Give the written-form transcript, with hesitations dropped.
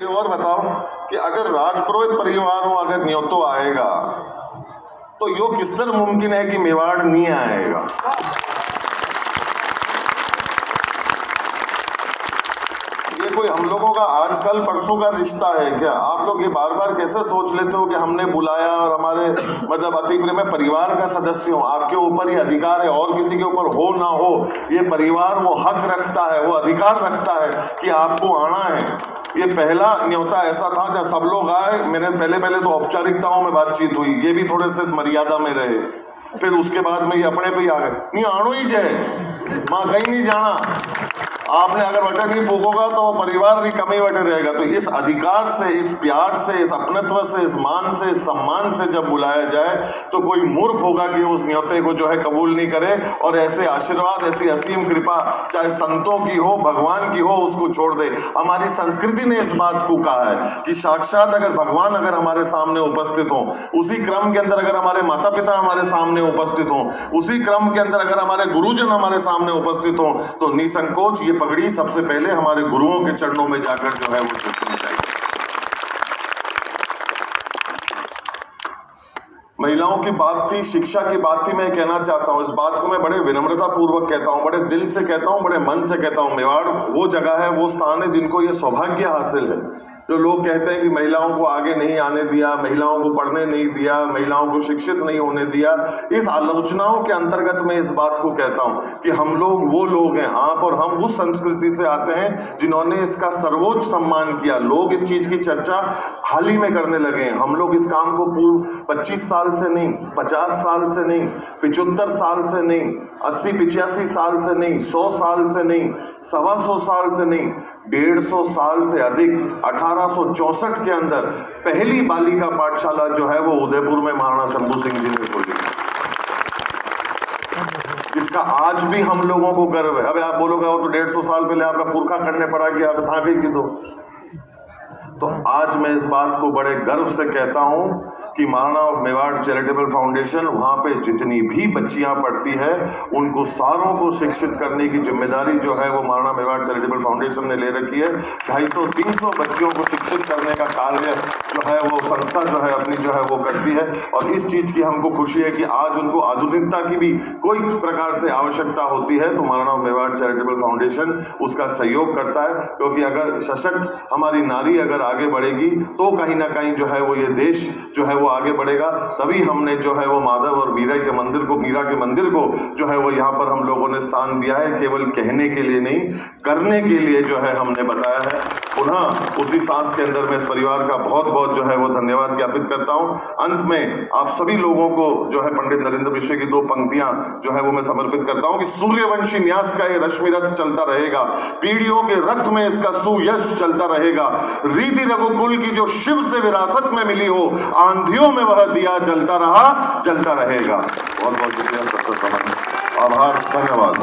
और बताओ कि अगर राजपुरोहित परिवार हो, अगर न्योतो आएगा तो यो किस तरह मुमकिन है कि मेवाड़ नहीं आएगा। ये कोई हम लोगों का आजकल परसों का रिश्ता है क्या? आप लोग ये बार बार कैसे सोच लेते हो कि हमने बुलाया और हमारे मतलब अति प्रिय में परिवार का सदस्य हो, आपके ऊपर ये अधिकार है, और किसी के ऊपर हो ना हो, ये परिवार वो हक रखता है, वो अधिकार रखता है कि आपको आना है। ये पहला न्योता ऐसा था जहाँ सब लोग आए, मैंने पहले तो औपचारिकताओं में बातचीत हुई, ये भी थोड़े से मर्यादा में रहे, फिर उसके बाद में ये अपने पे ही आ गए, नहीं आनो ही जाए माँ कहीं नहीं जाना, आपने अगर वटे नहीं फूकोगा तो वो परिवार भी कमी वटे रहेगा। तो इस अधिकार से, इस प्यार से, इस अपनत्व से, इस मान से, इस सम्मान से जब बुलाया जाए तो कोई मूर्ख होगा कि उस न्योते को जो है कबूल नहीं करे और ऐसे आशीर्वाद, ऐसी असीम कृपा चाहे संतों की हो, भगवान की हो, उसको छोड़ दे। हमारी संस्कृति ने इस बात को कहा है कि साक्षात अगर भगवान अगर हमारे सामने उपस्थित हो, उसी क्रम के अंदर अगर हमारे माता पिता हमारे सामने उपस्थित हो, उसी क्रम के अंदर अगर हमारे गुरुजन हमारे सामने उपस्थित हो, तो निसंकोच ये पगड़ी सबसे पहले हमारे गुरुओं के चरणों में जाकर जो है वो झुकनी चाहिए। महिलाओं की बात थी, शिक्षा की बात थी, मैं कहना चाहता हूं, इस बात को मैं बड़े विनम्रता पूर्वक कहता हूं, बड़े दिल से कहता हूं, बड़े मन से कहता हूं। मेवाड़ वो जगह है, वो स्थान है जिनको ये सौभाग्य हासिल है। जो लोग कहते हैं कि महिलाओं को आगे नहीं आने दिया, महिलाओं को पढ़ने नहीं दिया, महिलाओं को शिक्षित नहीं होने दिया, इस आलोचनाओं के अंतर्गत मैं इस बात को कहता हूं कि हम लोग वो लोग हैं, आप और हम उस संस्कृति से आते हैं जिन्होंने इसका सर्वोच्च सम्मान किया। लोग इस चीज की चर्चा हाल ही में करने लगे हैं। हम लोग इस काम को पूर्व 25 साल से नहीं, 50 साल से नहीं, 75 साल से नहीं, 80-85 साल से नहीं, 100 साल से नहीं, 125 साल से नहीं, 150 साल से अधिक 1864 के अंदर पहली बालिका पाठशाला जो है वो उदयपुर में महाराणा शंभू सिंह जी ने खोली। इसका आज भी हम लोगों को गर्व है। अब आप बोलोगे वो तो 150 साल पहले आपका पुरखा करने पड़ा कि आप था गई दो। तो आज मैं इस बात को बड़े गर्व से कहता हूं कि Maharana of Mewar charitable foundation, वहां पे जितनी भी बच्चियां पढ़ती है उनको सारों को शिक्षित करने की जिम्मेदारी जो है वो महाराणा मेवाड़ चैरिटेबल फाउंडेशन ने ले रखी है। 250-300 बच्चियों को शिक्षित करने का कार्य जो है वो संस्था जो है अपनी जो है वो करती है, और इस चीज की हमको खुशी है कि आज उनको आधुनिकता की भी कोई प्रकार से आवश्यकता होती है तो Maharana of Mewar charitable foundation उसका सहयोग करता है। क्योंकि अगर सशक्त हमारी नारी अगर आगे बढ़ेगी तो कहीं ना कहीं जो है वो ये देश जो है वो आगे बढ़ेगा। तभी हमने जो है वो माधव और मीरा के मंदिर को जो है वो यहाँ पर हम लोगों ने स्थान दिया है, केवल कहने के लिए नहीं, करने के लिए जो है हमने बताया है। पुनः उसी सांस के अंदर मैं इस परिवार का बहुत बहुत जो है वो धन्यवाद ज्ञापित करता हूँ। अंत में आप सभी लोगों को जो है पंडित नरेंद्र मिश्र की 2 पंक्तियां जो है वो मैं समर्पित करता हूँ कि सूर्यवंशी न्यास का ये रश्मि रथ चलता रहेगा, पीढ़ियों के रक्त में इसका सुयश चलता रहेगा, रीति रघुकुल की जो शिव से विरासत में मिली हो, आंधियों में वह दिया जलता रहा, जलता रहेगा। बहुत बहुत शुक्रिया, सत्सत आभार, धन्यवाद।